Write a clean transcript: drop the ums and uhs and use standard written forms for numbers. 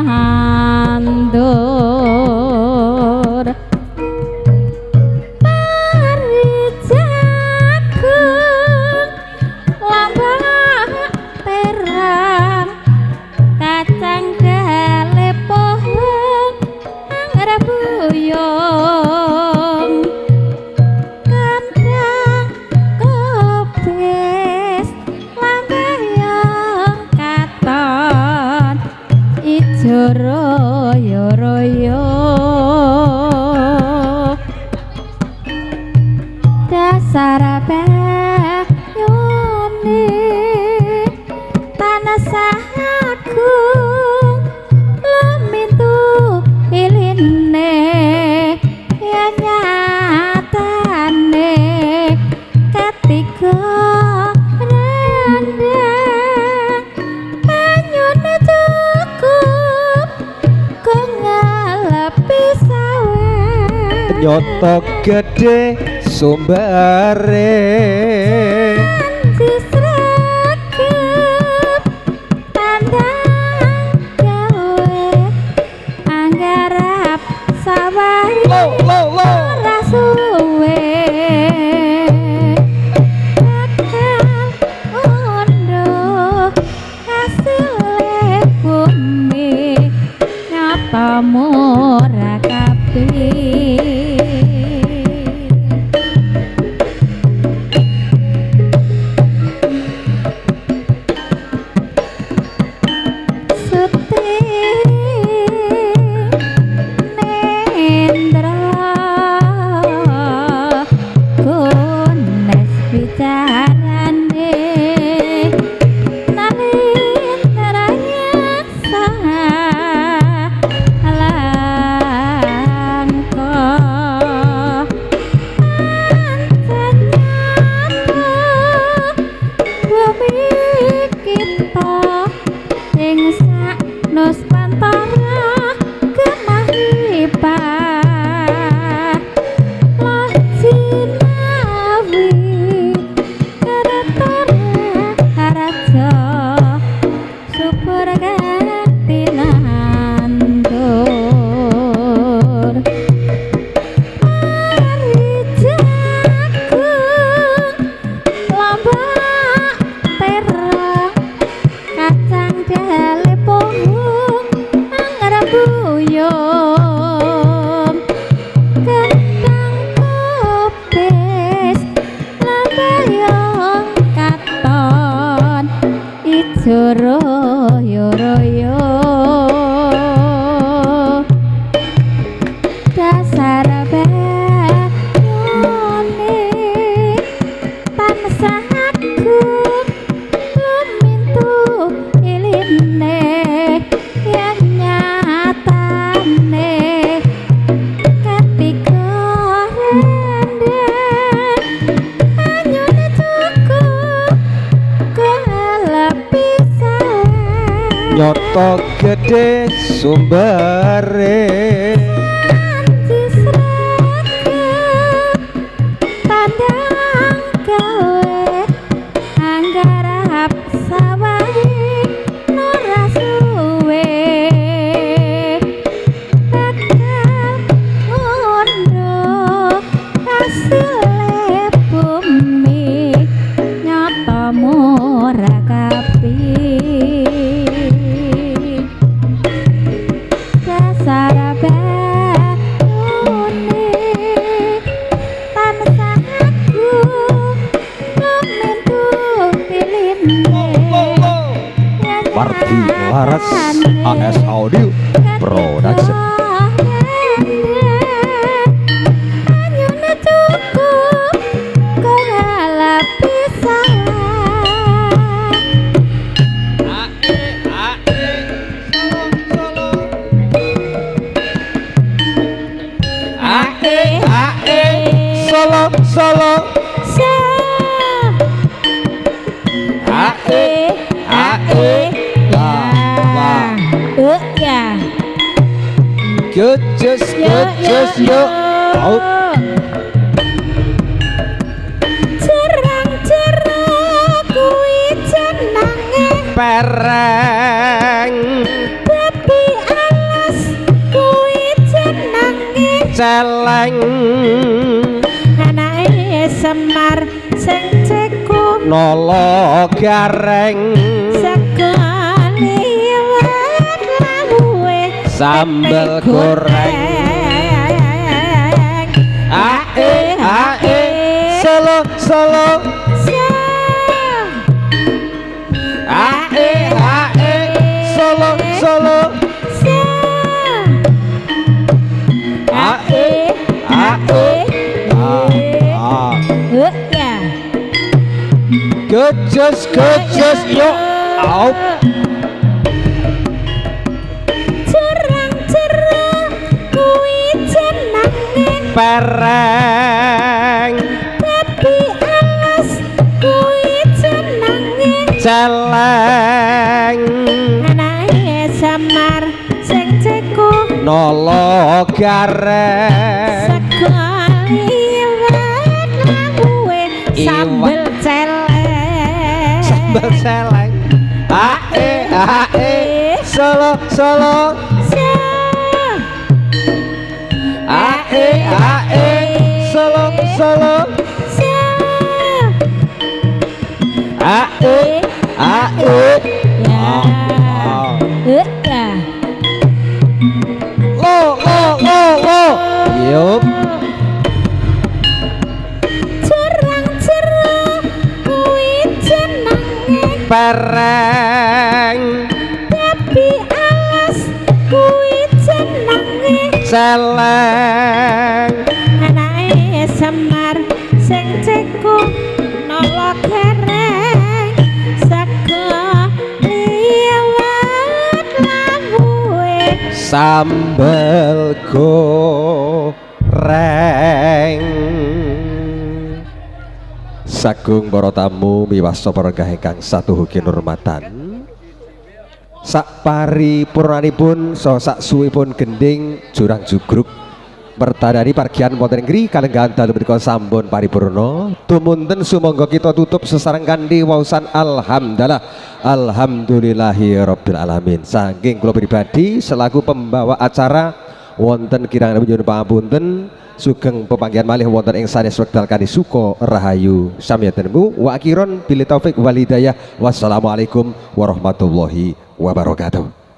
nandur mari jagung lambang perang kacang dale pohon anggar buyung kandang kobis lambayong katon ijo royo-royo dasar bayone tanah sagung lumintu iline ya nyatane ketiga rendang banyune cukup ngalepi sawah nyoto gede sumbare sisrekep tandang gawe anggarap sawah ora suwe bakal ondo hasile bumi nyata murah kabeh Nos pantara kemahipah lah sinawi keretara haraja syukur ganti nandur mari jagung lombok perang kacang dale pohon buyung kentang kopis lambayong katon ijo royo-royo dasar bayone tanah sagung lumintu iline yang nyatane ketiga rendang banyune cukup ngalepi sawah nyoto gede sumbare tandang gawe anggarap sawah ora suwe bakal ondo hasile bumi nyata murah kabeh dasar bayone tanah sagung lumintu iline Wardi Laras AS Audio Production banyune cukup ngalepi sawah Solo Solo ya Gojes yuk out cerang-cerang kuwi jenenge pereng tapi celeng anake Semar sing ceko nolo gareng sekali liwat lawuhe sambel goreng ae solo solo ae solo solo ae Gejus yuk out cerang kuwi jenenge pereng tapi alas kuwi jenenge celeng anake Semar sing ceko nolo gareng sekali liwat lawuhe sambel celeng ae solo solo ae solo solo ae lo yup cerang kuwi jenenge pereng tapi alas kuwi jenenge celeng anake Semar sing ceko nolo kereng saka liwat lawuhe sambel goreng sagung para tamu miwasta para ingkang satuhugi nurmatan sak paripurnanipun saha sak suwipun gending jurang jugruk pertandani pargian wonten ngri kalenggahan dalu menika sampun paripurna tumunten sumangga kita tutup sesareng kanthi wausan alhamdulillahirabbil alamin. Saking kula pribadi selaku pembawa acara wonten kirang nyuwun pangapunten sugeng pepanggihan malih wonten ing sanes wekdal kanthi suka rahayu samyatenmu wa akhiron bil taufik wal hidayah wassalamualaikum warahmatullahi wabarakatuh.